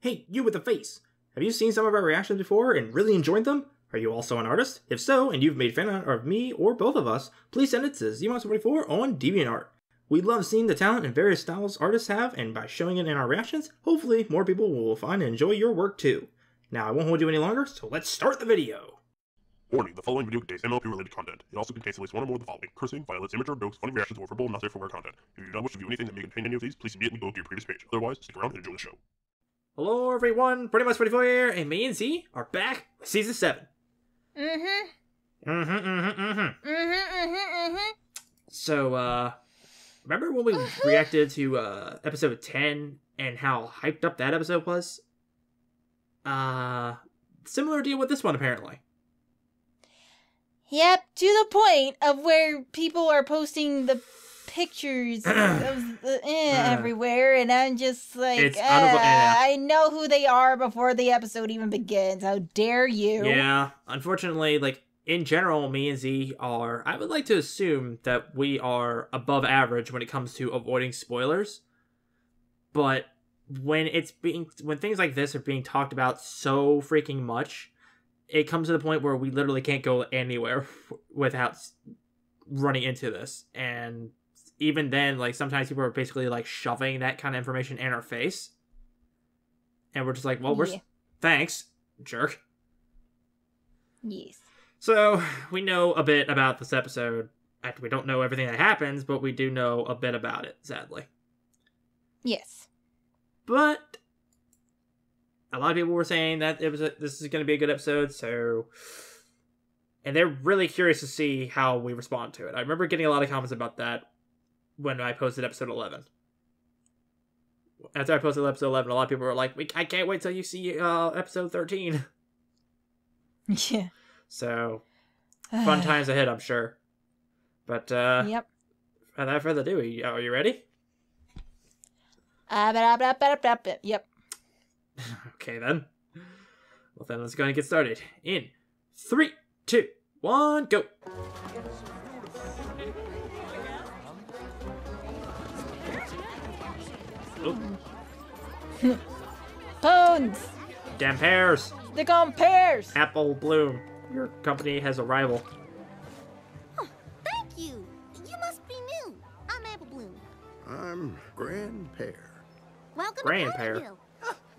Hey, you with the face! Have you seen some of our reactions before and really enjoyed them? Are you also an artist? If so, and you've made fan art of me or both of us, please send it to ZMonster44 on DeviantArt. We love seeing the talent and various styles artists have, and by showing it in our reactions, hopefully more people will find and enjoy your work too. Now, I won't hold you any longer, so let's start the video! Warning, the following video contains MLP related content. It also contains at least one or more of the following: cursing, violence, immature jokes, funny reactions, or verbal not safe for work content. If you do not wish to view anything that may contain any of these, please immediately go to your previous page. Otherwise, stick around and enjoy the show. Hello everyone, Pretty Much 24 here, and me and Z are back with Season 7. So, remember when we reacted to, episode 10, and how hyped up that episode was? Similar deal with this one, apparently. Yep, to the point of where people are posting the pictures of the, everywhere, and I'm just like, I know who they are before the episode even begins. How dare you? Yeah, unfortunately, like, in general, me and Z are, I would like to assume that we are above average when it comes to avoiding spoilers. But when things like this are being talked about so freaking much, it comes to the point where we literally can't go anywhere without running into this. And even then, like, sometimes people are basically, like, shoving that kind of information in our face. And we're just like, well, thanks, jerk. Yes. So, we know a bit about this episode. We don't know everything that happens, but we do know a bit about it, sadly. Yes. But a lot of people were saying that this is going to be a good episode, so... And they're really curious to see how we respond to it. I remember getting a lot of comments about that when I posted episode 11. After I posted episode 11, a lot of people were like, I can't wait till you see episode 13. Yeah. So, fun times ahead, I'm sure. But, yep. Without further ado, are you ready? Yep. Okay, then. Well, then let's go and get started. In 3, 2, 1, go! Pones! Damn pears! They're called pears! Apple Bloom, your company has a rival. Oh, thank you! You must be new. I'm Apple Bloom. I'm Grand Pear. Welcome Grand to Pear. Ponyville.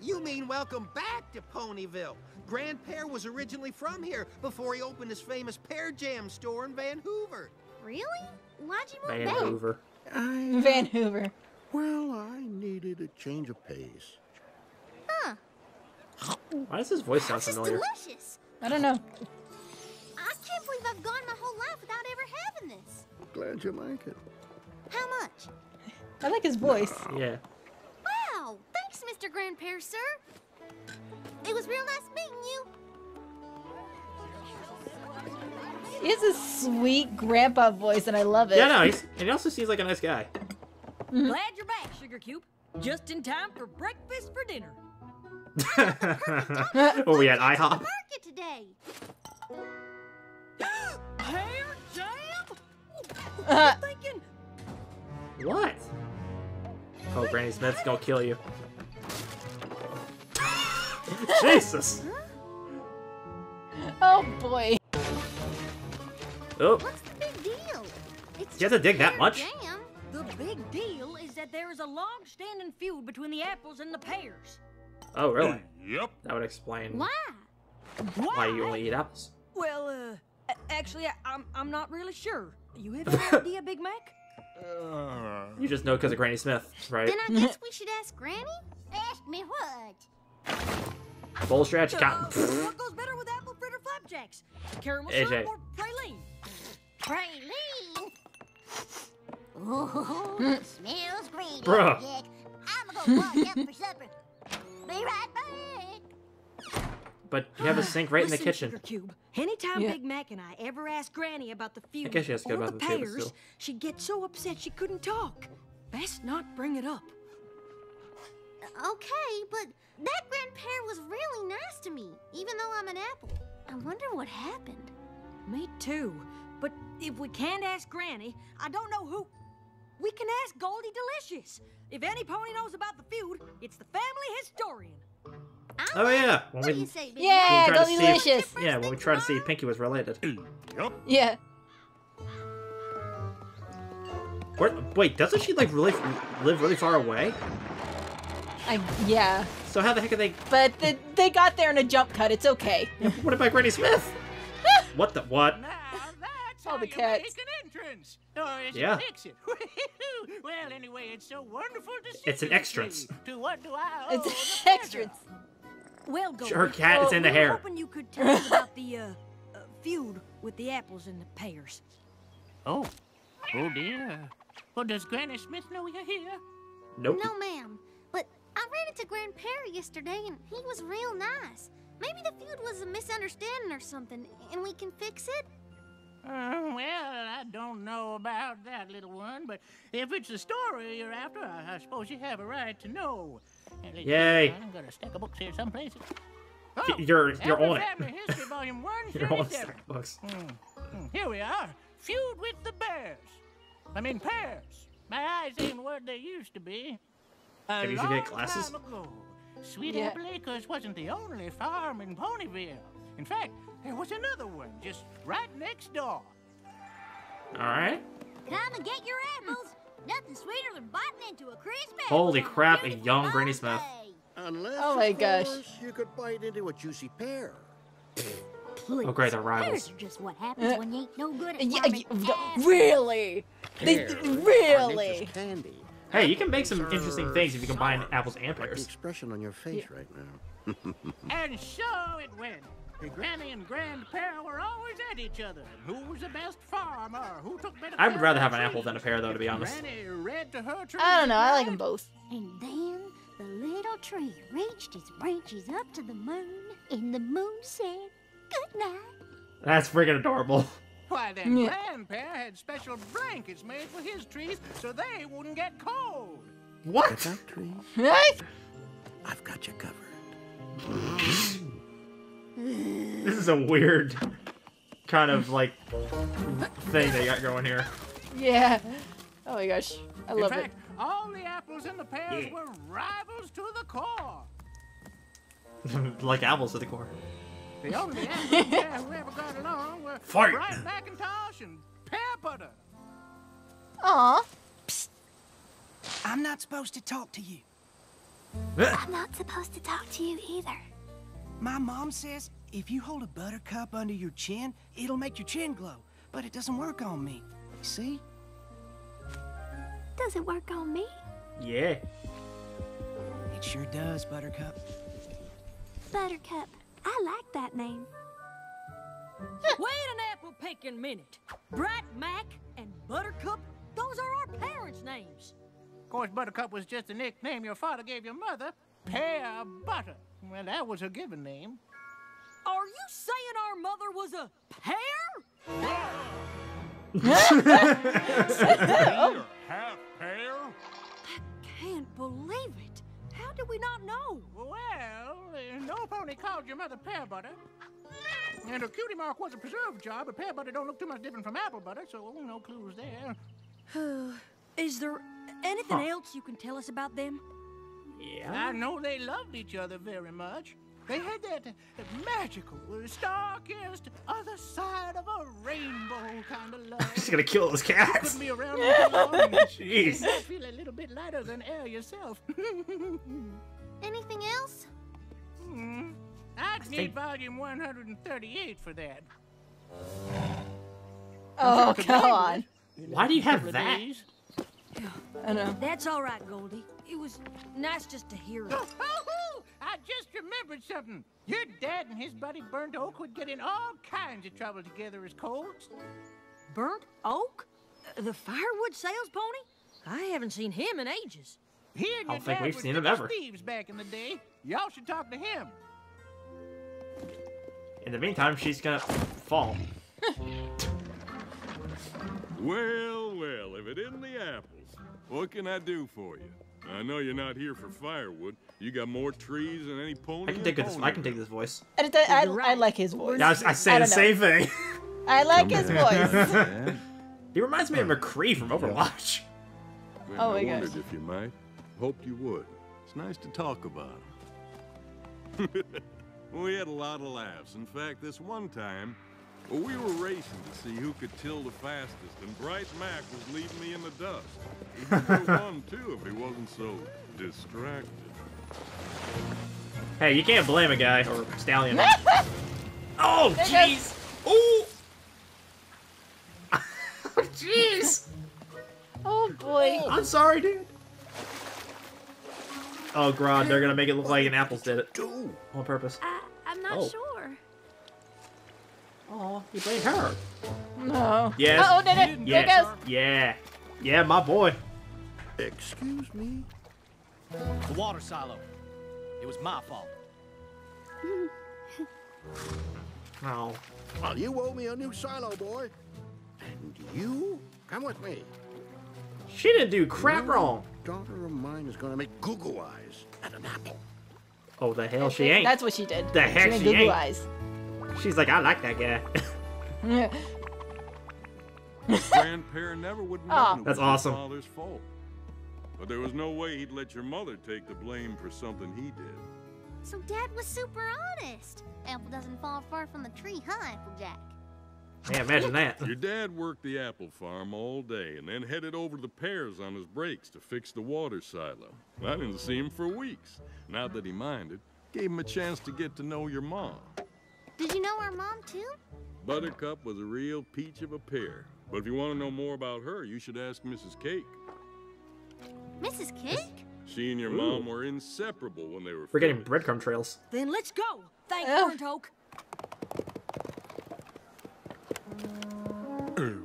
You mean welcome back to Ponyville. Grand Pear was originally from here before he opened his famous Pear Jam store in Vancouver. Really? Why'd you move back? Vancouver. Vancouver. Well, I needed a change of pace. Huh. Why does his voice sound This is familiar? delicious. I don't know. I can't believe I've gone my whole life without ever having this. Glad you like it. How much? I like his voice. Yeah. Wow! Thanks, Mr. Grand Pear, sir. It was real nice meeting you. He has a sweet grandpa voice, and I love it. Yeah, no, and he also seems like a nice guy. Glad you're back, Sugar Cube. Just in time for breakfast for dinner. Oh, we had IHOP. Market today. Pear jam? Uh, Thinking What? Oh, Granny Smith's gonna kill you. Jesus! oh boy. Oh, What's the big deal? It's you have to dig that pear much? Jam. the big deal is that there is a long-standing feud between the apples and the pears. Oh, really? Yep. That would explain Why? why you only eat apples. Well, actually, I'm not really sure. You have any idea, Big Mac? You just know because of Granny Smith, right? Then I guess we should ask Granny? Ask me what? Bull stretch, cotton. What goes better with apple fritter flapjacks? Caramel AJ. syrup or praline? Praline? Ooh, smells great. Bruh. Jack. I'm gonna wash up for supper. Be right back. But you have a sink right in the Listen, kitchen. Sugar Cube, anytime Yeah. Big Mac and I ever asked Granny about the feud guess she has to go or about the the table pears, still. she'd get so upset she couldn't talk. Best not bring it up. Okay, but that Grand Pear was really nice to me, even though I'm an apple. I wonder what happened. Me too. But if we can't ask Granny, I don't know who. We can ask Goldie Delicious. If any pony knows about the feud, it's the family historian. Oh yeah, when What do we you say, Big Yeah, We'll go try to delicious. yeah when we tried to see if Pinky was related. Yup. Yeah. Wait, doesn't she like live really far away? Yeah. So how the heck are they? But they got there in a jump cut. It's okay. What about Granny Smith? What the what? Now that's Oh, how the you cats. make an entrance. Or is Yeah. it fix it? Well, anyway, it's so wonderful to see It's an you extrance. three. To what do I owe It's the pleasure? extras. Well, Goldie, Her cat is in the we were hair. hoping you could tell us about the feud with the apples and the pears. Oh dear. Well, does Granny Smith know you're here? Nope. No, ma'am. But I ran into Grandpa yesterday, and he was real nice. Maybe the feud was a misunderstanding or something, and we can fix it? Well, I don't know about that, little one, but if it's the story you're after, I suppose you have a right to know. And let's see, Yay. I'm gonna stack of books here someplace. You're Every on it. Family History, Volume 1, You're on 37. books. Here we are. Feud with the bears. I mean pears. My eyes ain't what they used to be. A Maybe you should long get glasses. time ago, Sweet Yeah. Apple Acres wasn't the only farm in Ponyville. In fact, there was another one just right next door. All right. Come and get your apples. Nothing sweeter than biting into a crispy Holy apple on crap, a beautiful young Granny fall Smith. day. Unless, Oh my of gosh. course, you could bite into a juicy pear. Please. Oh great, they're rivals. Pears are just what happens when you ain't no good at Yeah, farming no, apples. really? Pears are Really? nature's candy. Hey, you can make some Apples interesting are things if you combine sour, apples and like the pears. expression on your face right now. And so it went. The Granny and Grandpa were always at each other. Who was the best farmer? Who took better I would care rather of have the an apple trees? than a pear, though, to be honest. Granny read to her trees I don't know. I like at them night. both. And then the little tree reached its branches up to the moon, and the moon said, "Good night." That's freaking adorable. Why then, Yeah. Grandpa had special blankets made for his trees so they wouldn't get cold. Get What? that tree? Right? I've got you covered. This is a weird kind of like thing they got going here. Yeah. Oh my gosh. I In love fact, all the apples and the pears were rivals to the core. Like apples to the core. The only apples who ever got along were Fight. Bright Macintosh and Pear Butter. it. Aw. I'm not supposed to talk to you. I'm not supposed to talk to you either. My mom says if you hold a buttercup under your chin, it'll make your chin glow. But it doesn't work on me. See? Does it work on me? Yeah. It sure does, Buttercup. Buttercup. I like that name. Wait an apple picking minute. Bright Mac and Buttercup, those are our parents' names. Of course, Buttercup was just a nickname your father gave your mother, Pear Butter. Well, that was her given name. Are you saying our mother was a pear? Half pear? Can't believe it. How did we not know? Well, no pony called your mother Pear Butter. And her cutie mark was a preserved jar, but Pear Butter don't look too much different from apple butter, so no clues there. Is there anything else you can tell us about them? Yeah. I know they loved each other very much. They had that magical, star-kissed, other side of a rainbow kind of love. She's gonna kill those cats. Couldn't be around too long. and Jeez. you might feel a little bit lighter than air yourself. Anything else? I'd need think- volume 138 for that. Oh, come on. Why do you have Couple of that? days. I know. That's all right, Goldie. It was nice just to hear it. Oh, I just remembered something. Your dad and his buddy Burnt Oak would get in all kinds of trouble together as colts. Burnt Oak? The firewood sales pony? I haven't seen him in ages. He and I your don't think dad we've were seen him thick as ever. thieves back in the day. Y'all should talk to him. In the meantime, she's gonna fall. Well, well, if it isn't the apples, what can I do for you? I know you're not here for firewood. You got more trees than any pony. I can take this. I can take this voice. I like his voice. Yeah, I say I the don't know. same thing. I like his voice. He reminds me of McCree from Overwatch. Oh my I gosh. wondered if you might. Hoped you would. It's nice to talk about 'em. We had a lot of laughs. In fact, this one time, we were racing to see who could till the fastest, and Bright Mac was leaving me in the dust. He could have won, too, if he wasn't so distracted. Hey, you can't blame a guy or stallion. Oh, jeez! Oh! Jeez! Oh boy! I'm sorry, dude. Oh, God, they're gonna make it look like an apples did it on purpose. I'm not sure. Oh, you blamed her. No. Yes. Oh, no, no. Yes. There it goes. Yeah. Yeah, my boy. Excuse me? The water silo. It was my fault. Oh. Well, you owe me a new silo, boy. And you? Come with me. She didn't do crap wrong. Daughter of mine is gonna make goo-goo eyes at an apple. Oh, the hell she ain't. That's what she did. The heck made she goo-goo ain't. eyes. She's like, I like that guy. Grandpa never would have known it That's was awesome. your father's fault. But there was no way he'd let your mother take the blame for something he did. So Dad was super honest. Apple doesn't fall far from the tree, huh, Applejack? Yeah, imagine that. Your dad worked the apple farm all day and then headed over to the pears on his breaks to fix the water silo. I didn't see him for weeks. Not that he minded. Gave him a chance to get to know your mom. Did you know our mom, too? Buttercup was a real peach of a pear. But if you want to know more about her, you should ask Mrs. Cake. Mrs. Cake? She and your mom were inseparable when they were We're getting finished. breadcrumb trails. Then let's go. Thanks, Burnt Oak.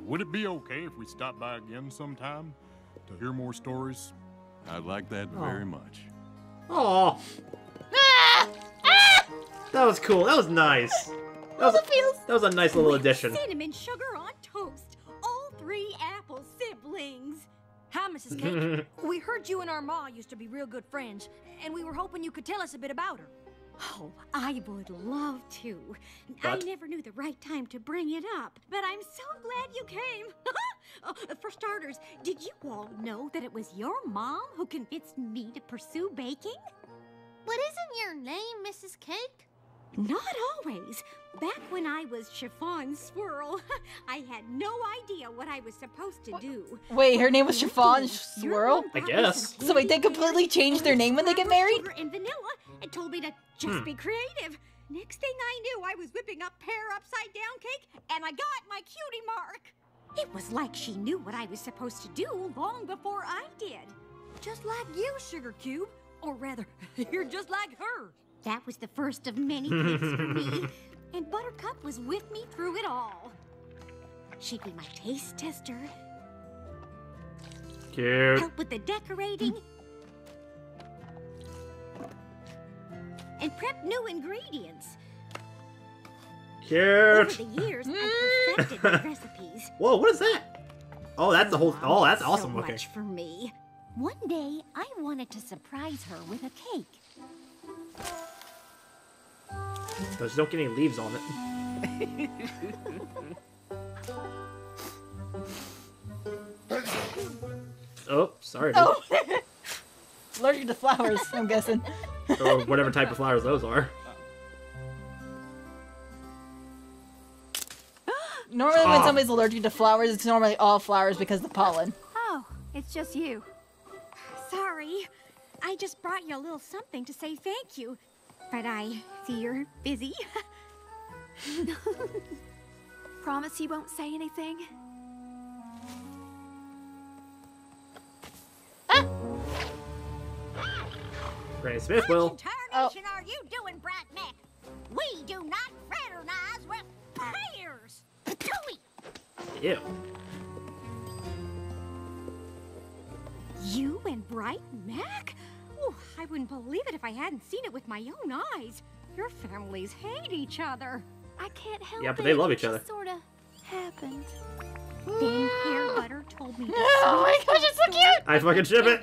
Would it be okay if we stop by again sometime to hear more stories? I'd like that very much. Oh. That was cool. That was nice. That was a nice little addition. Cinnamon sugar on toast. All 3 apple siblings. Hi, Mrs. Cake. We heard you and our ma used to be real good friends, and we were hoping you could tell us a bit about her. Oh, I would love to. I never knew the right time to bring it up, but I'm so glad you came. For starters, did you all know that it was your mom who convinced me to pursue baking? What isn't your name, Mrs. Cake? Not always. Back when I was Chiffon Swirl, I had no idea what I was supposed to do. Wait, her name was Chiffon Swirl? I guess. So wait, they completely changed their name when they get married? Sugar and vanilla, and told me to just be creative. Next thing I knew, I was whipping up pear upside down cake, and I got my cutie mark. It was like she knew what I was supposed to do long before I did. Just like you, Sugar Cube. Or rather, you're just like her. That was the first of many cakes for me. And Buttercup was with me through it all. She'd be my taste tester. Cute. Help with the decorating. And prep new ingredients. Cute. Over the years, I perfected my recipes. Whoa, what is that? Oh, that's the whole. Oh, that's So awesome looking. much for me. One day, I wanted to surprise her with a cake. Just don't get any leaves on it. Oh, sorry. Dude. Oh. Allergic to flowers, I'm guessing. Or whatever type of flowers those are. Normally when somebody's allergic to flowers, it's normally all flowers because of the pollen. Oh, it's just you. Sorry. I just brought you a little something to say thank you. But I see you're busy. Promise you won't say anything? Granny Smith will. What tarnation are you doing, Bright Mac? We do not fraternize with pears. Ew. You and Bright Mac? Oh, I wouldn't believe it if I hadn't seen it with my own eyes. Your families hate each other. I can't help it. Yeah, but they love each other. Sorta happened. Then Pear Butter told me. Oh my gosh, it's so cute! I fucking ship it.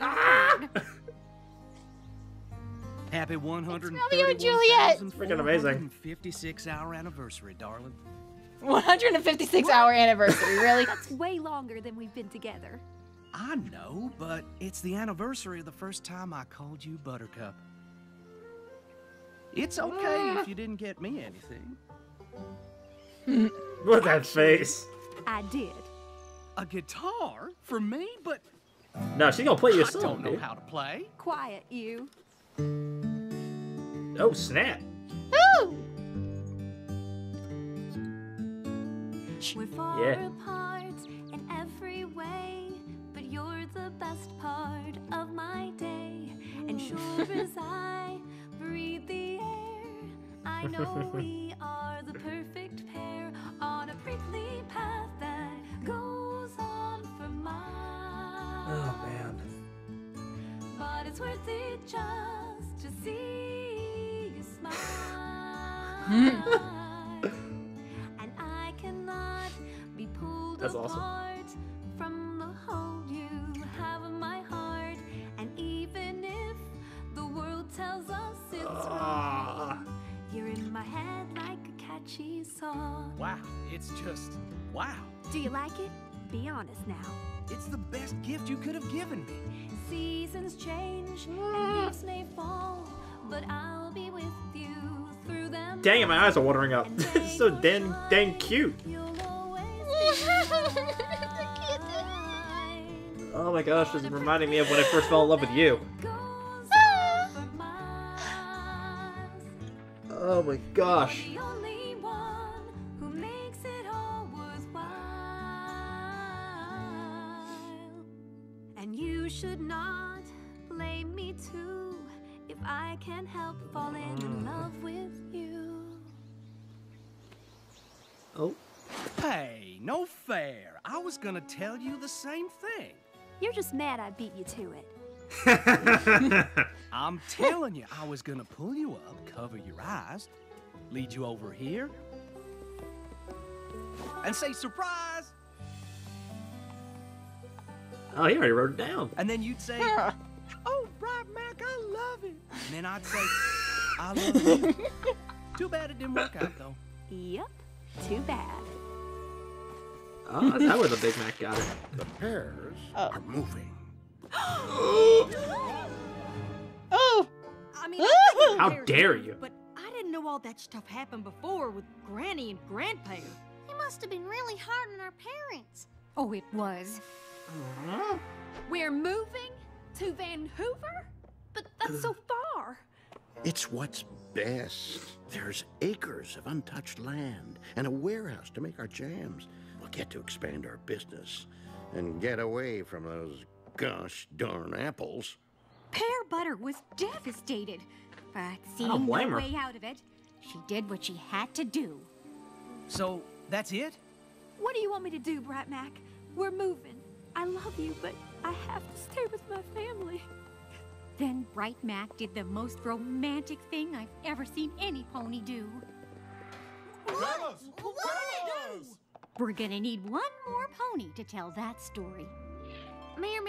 Happy 100. Romeo and Juliet. Freaking amazing. 56-hour anniversary, darling. 156-hour anniversary, really? That's way longer than we've been together. I know, but it's the anniversary of the first time I called you Buttercup. It's okay if you didn't get me anything. Look at that face. I did. A guitar for me, but No, she's gonna play your song, I don't know dude. how to play. Quiet, you. Oh, snap. Woo! We're far Yeah. apart in every way, but you're the best part of my day. And sure as I breathe the air, I know we are the perfect pair on a prickly path that goes on for miles. Oh, man. But it's worth it just to see you smile. And I cannot be pulled That's awesome. apart from the hold you have in my heart. And even if the world tells us it's wrong, you're in my head like a catchy song. Wow, it's just wow. Do you like it? Be honest now. It's the best gift you could have given me. Seasons change and leaves may fall, but I'll be with you through them. Dang it, my eyes are watering up. It's so dang cute. Oh my gosh, this is reminding me of when I first fell in love with you. Oh my gosh. The only one who makes it all worthwhile. And you should not blame me too if I can't help falling in love with you. Oh. Hey, no fair. I was gonna tell you the same thing. You're just mad I beat you to it. I'm telling you, I was gonna pull you up, cover your eyes, lead you over here, and say surprise. Oh, he already wrote it down. And then you'd say, "Oh, Bright Mac, I love it." And then I'd say, "I love you." Too bad it didn't work out though. Yep, too bad. Oh, is that where the Big Mac got it? The pears are moving. Oh! I mean, How dare you? But I didn't know all that stuff happened before with Granny and Grandpa. It must have been really hard on our parents. Oh, it was. We're moving to Vancouver? But that's so far. It's what's best. There's acres of untouched land and a warehouse to make our jams. We'll get to expand our business and get away from those gosh darn apples. Pear Butter was devastated, but don't seeing blame no her. way out of it, she did what she had to do. So, that's it? What do you want me to do, Bright Mac? We're moving. I love you, but I have to stay with my family. Then Bright Mac did the most romantic thing I've ever seen any pony do. What did it do? We're gonna need one more pony to tell that story. Mayor,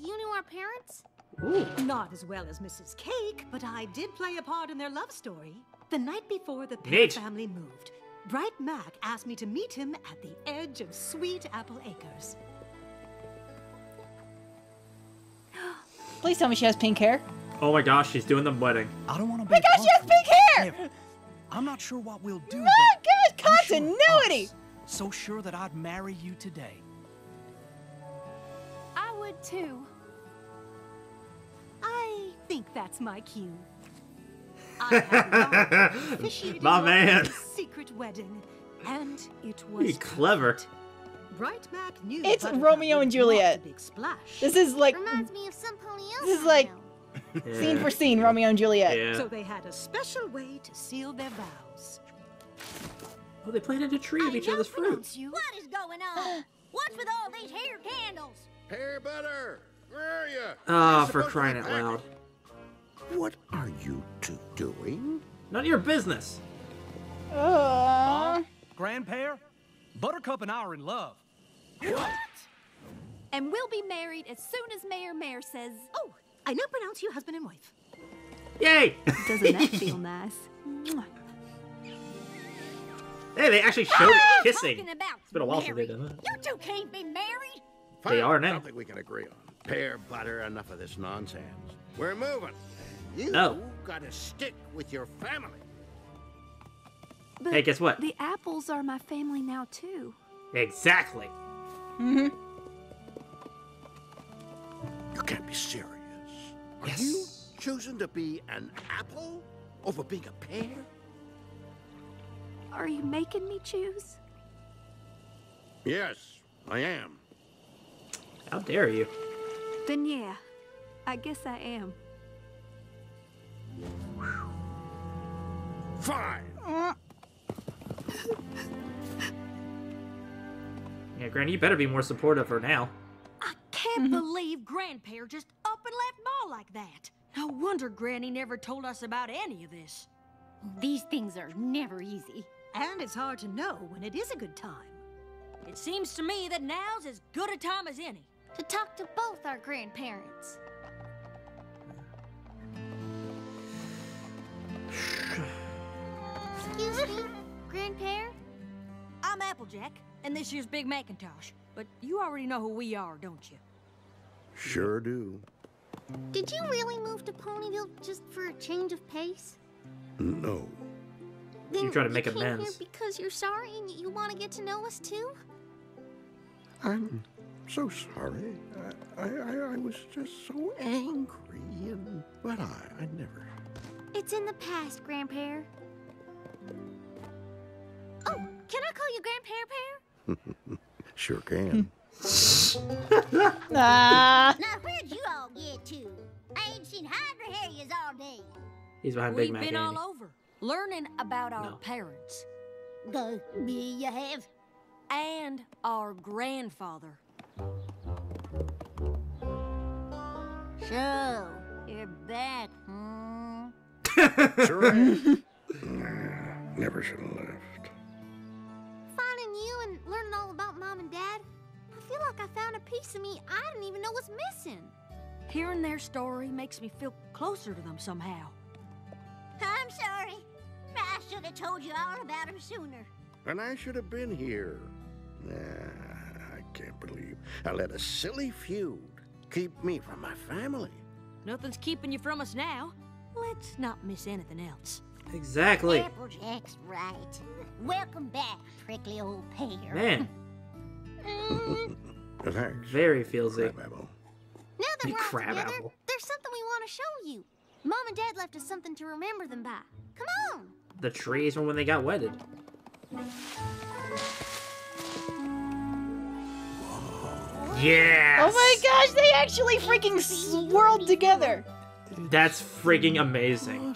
you knew our parents? Ooh. Not as well as Mrs. Cake, but I did play a part in their love story. The night before the Pear Neat. family moved, Bright Mac asked me to meet him at the edge of Sweet Apple Acres. Please tell me she has pink hair. Oh my gosh, she's doing the wedding. I don't want to Oh my be. gosh, she has pink hair! Ever. I'm not sure what we'll do. Oh but gosh, I'm sure continuity! us. So sure that I'd marry you today. I would too. I think that's my cue. I have now officiated My our man. secret wedding, and it was He's clever. perfect. Bright Mac knew It's Buttercup Romeo would and want Juliet. a big splash. This is like Reminds me of some pony else. this is I like know. scene for scene Romeo and Juliet. Yeah. So they had a special way to seal their vows. Oh, they planted a tree of each other's fruit. What is going on? What's with all these hair candles? Pear Butter, where are you? Ah, You're for supposed to crying be out packing. loud. What are you two doing? None of your business. Mom, Grandpa, Buttercup and I are in love. What? And we'll be married as soon as Mayor says. Oh, I now pronounce you husband and wife. Yay! Doesn't that feel nice? Hey, they actually showed it kissing. Talking about It's been a while since married. they've done that. You two can't be married. They are now. Something we can agree on. Pear Butter, enough of this nonsense. We're moving. You No. gotta stick with your family. But hey, guess what? The apples are my family now, too. Exactly. Mm-hmm. You can't be serious. Are Yes. you choosing to be an apple over being a pear? Are you making me choose? Yes, I am. How dare you? Then yeah, I guess I am. Fine. Yeah, Granny, you better be more supportive of her now. I can't believe Grandpa just up and left Ma like that. No wonder Granny never told us about any of this. These things are never easy. And it's hard to know when it is a good time. It seems to me that now's as good a time as any. To talk to both our grandparents. Excuse me, Grandpa? I'm Applejack, and this year's Big Macintosh. But you already know who we are, don't you? Sure do. Did you really move to Ponyville just for a change of pace? No. Then You're trying to make you came here amends. because you're sorry and you want to get to know us too? I'm so sorry. I was just so angry, but I never... It's in the past, Grandpa. Oh, can I call you Grandpa Pear? Sure can. Ah. Now, where'd you all get to? I ain't seen Hydra Harriers all day. He's behind Big We've Mac been Andy. all over, learning about our No. parents. You have? And our grandfather. So, you're back, hmm? Sure am. Never should have left. Finding you and learning all about Mom and Dad, I feel like I found a piece of me I didn't even know was missing. Hearing their story makes me feel closer to them somehow. I'm sorry. I should have told you all about them sooner. And I should have been here. I can't believe I let a silly feud keep me from my family. Nothing's keeping you from us now. Let's not miss anything else. Exactly. Applejack's right. Welcome back, prickly old pear. Man, Thanks. very feelsy. Crabapple. Now that You we're all crab together, apple. there's something we want to show you. Mom and Dad left us something to remember them by. Come on. The trees from when they got wedded. Yes! Oh my gosh, they actually freaking swirled together. That's freaking amazing.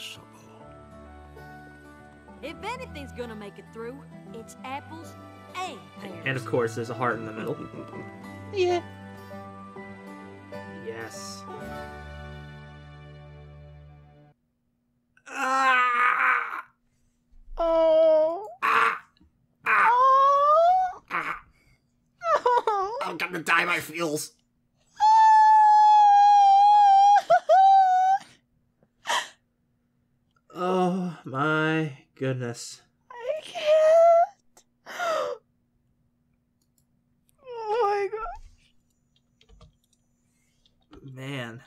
If anything's gonna make it through, it's apples and pears. And of course, there's a heart in the middle. Yeah. Yes. Ah! Oh. Ah! Ah! Oh. Ah! Oh. I'm gonna dye my feels. Oh my goodness. I can't. Oh my god. Man.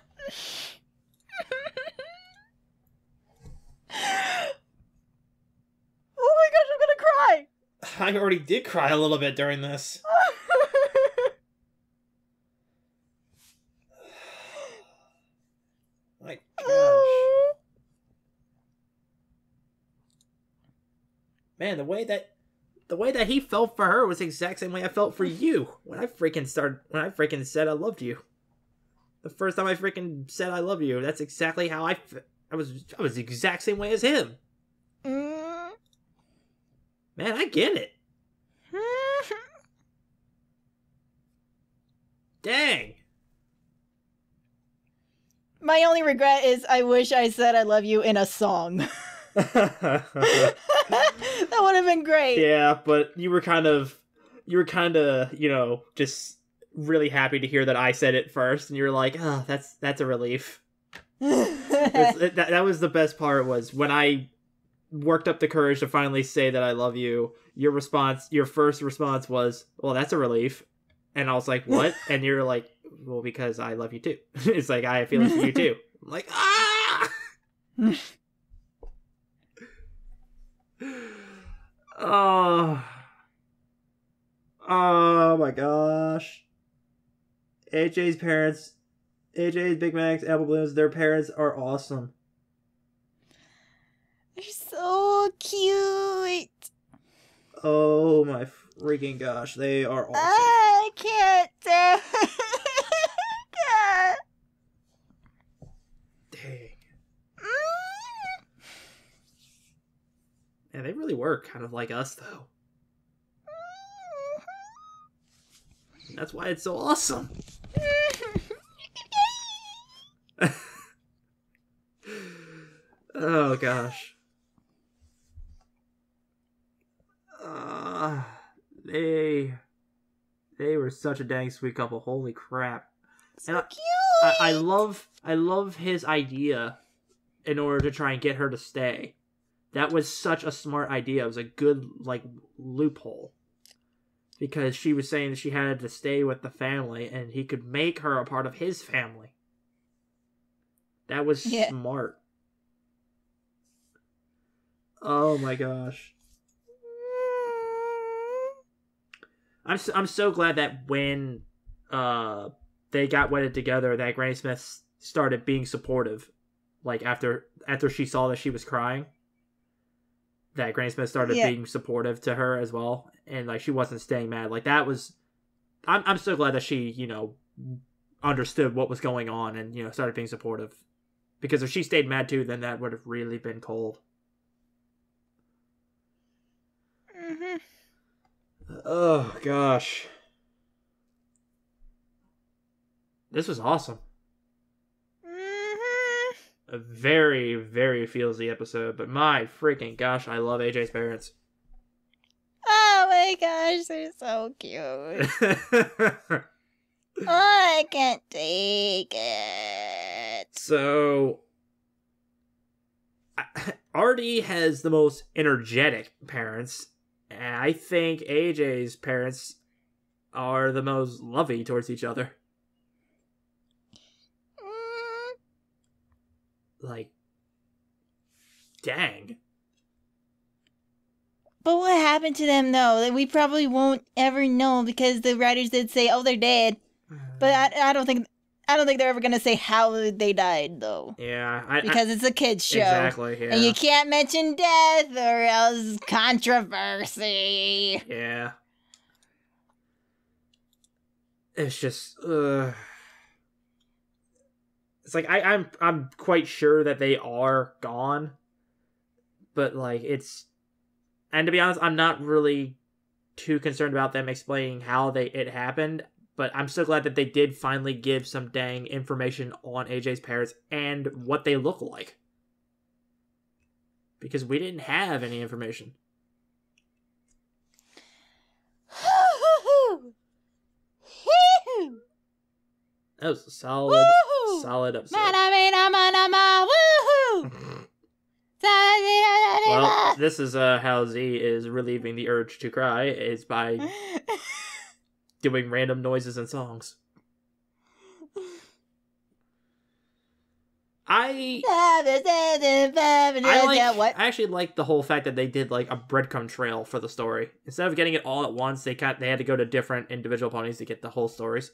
Oh my gosh, I'm gonna cry. I already did cry a little bit during this. My gosh. Man, the way that he felt for her was the exact same way I felt for you when I freaking said I loved you. The first time I freaking said I love you, that's exactly how I was the exact same way as him. Man, I get it. Dang. My only regret is I wish I said I love you in a song. That would have been great. Yeah, but you were kind of, you know, just really happy to hear that I said it first, and you're like, oh, that's a relief. that was the best part, was when I worked up the courage to finally say that I love you, your first response was, well, that's a relief. And I was like, what? And you're like, well, because I love you too. It's like, I have feelings for you too. I'm like, ah! Oh my gosh. AJ's parents, AJ's, Big Mac's, Apple Blooms, their parents are awesome. They're so cute. Oh my freaking gosh, they are awesome. I can't tell. Dang. Yeah, they really were kind of like us, though. That's why it's so awesome. Oh gosh. They were such a dang sweet couple. Holy crap. So and cute. I love his idea in order to try and get her to stay. That was such a smart idea. It was a good like loophole. Because she was saying that she had to stay with the family and he could make her a part of his family. That was smart. Oh my gosh. I'm so glad that when they got wedded together, that Granny Smith started being supportive. Like after she saw that she was crying, that Granny Smith started being supportive to her as well, and like she wasn't staying mad. Like that was, I'm so glad that she understood what was going on and started being supportive. Because if she stayed mad too, then that would have really been cold. Mm-hmm. Oh, gosh. This was awesome. Mm-hmm. A very, very feelsy episode, but my freaking gosh, I love AJ's parents. Oh my gosh, they're so cute. I can't take it. So, Artie has the most energetic parents. And I think AJ's parents are the most lovey towards each other. Like, dang. But what happened to them, though? That we probably won't ever know because the writers did say, "Oh, they're dead." But I don't think they're ever gonna say how they died, though. Yeah, because it's a kids show. Exactly. Yeah. And you can't mention death or else controversy. Yeah. It's just, it's like I'm quite sure that they are gone, but like and to be honest, I'm not really too concerned about them explaining how it happened. But I'm so glad that they did finally give some dang information on AJ's parents and what they look like. Because we didn't have any information. That was a solid episode. Well, this is how Z is relieving the urge to cry, is by doing random noises and songs. I actually like the whole fact that they did like a breadcrumb trail for the story. Instead of getting it all at once, they had to go to different individual ponies to get the whole stories.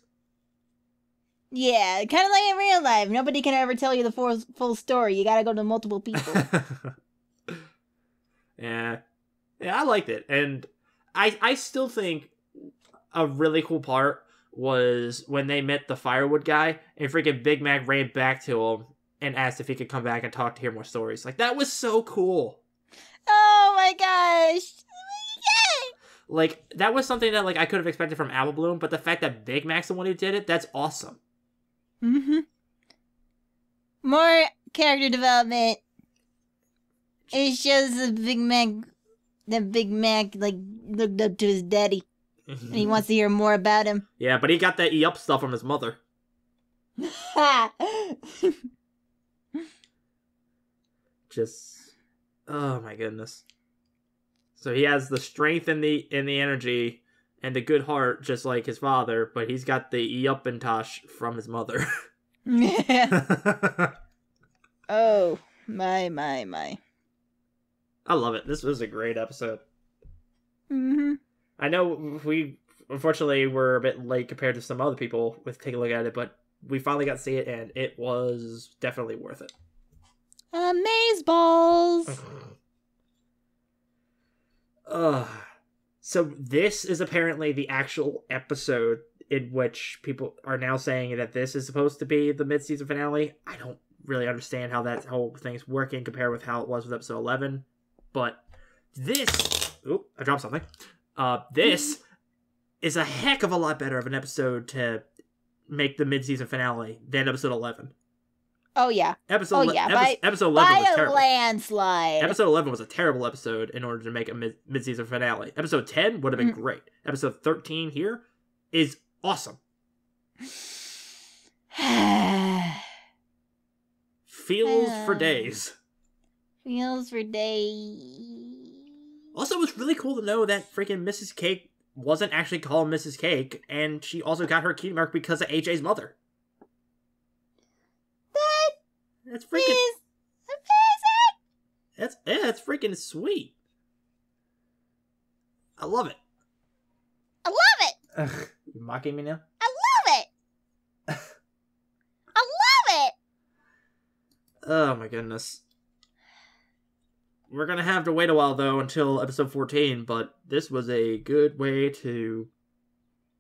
Yeah, kind of like in real life. Nobody can ever tell you the full story. You gotta go to multiple people. Yeah, I liked it. And I still think a really cool part was when they met the firewood guy and freaking Big Mac ran back to him and asked if he could come back and talk to hear more stories. Like, that was so cool. Oh my gosh. Like, that was something that like I could have expected from Apple Bloom, but the fact that Big Mac's the one who did it, that's awesome. Mm-hmm. More character development. It's just the Big Mac like looked up to his daddy. And he wants to hear more about him. Yeah, but he got that E-Up stuff from his mother. Just, oh my goodness. So he has the strength and the energy and the good heart, just like his father, but he's got the E-Up and Tosh from his mother. Oh. My. I love it. This was a great episode. Mm-hmm. I know we, unfortunately, were a bit late compared to some other people with taking a look at it, but we finally got to see it, and it was definitely worth it. Amazeballs! So this is apparently the actual episode in which people are now saying that this is supposed to be the mid-season finale. I don't really understand how that whole thing's working compared with how it was with episode 11, but this... Oop, I dropped something. This is a heck of a lot better of an episode to make the mid-season finale than episode 11. Oh, yeah. Episode 11 by was terrible. Landslide. Episode 11 was a terrible episode in order to make a mid-season finale. Episode 10 would have been great. Episode 13 here is awesome. Feels for days. Feels for days. Also, it was really cool to know that freaking Mrs. Cake wasn't actually called Mrs. Cake, and she also got her cutie mark because of AJ's mother. That's freaking amazing. That's freaking sweet. I love it. I love it. Ugh, you mocking me now? I love it. I love it. Oh my goodness. We're gonna have to wait a while though until episode 14, but this was a good way to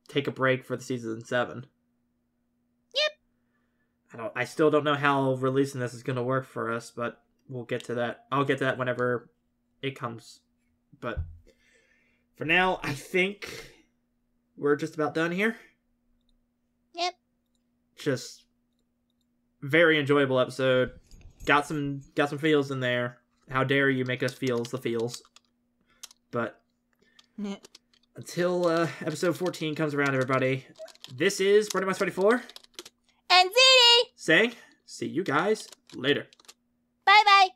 take a break for the season 7. I still don't know how releasing this is going to work for us, but we'll get to that. I'll get to that whenever it comes. But for now, I think we're just about done here. Yep. Just very enjoyable episode. Got some feels in there. How dare you make us feels the feels. But until episode 14 comes around, everybody, this is Brony 24. And Ziti! Saying, see you guys later. Bye-bye.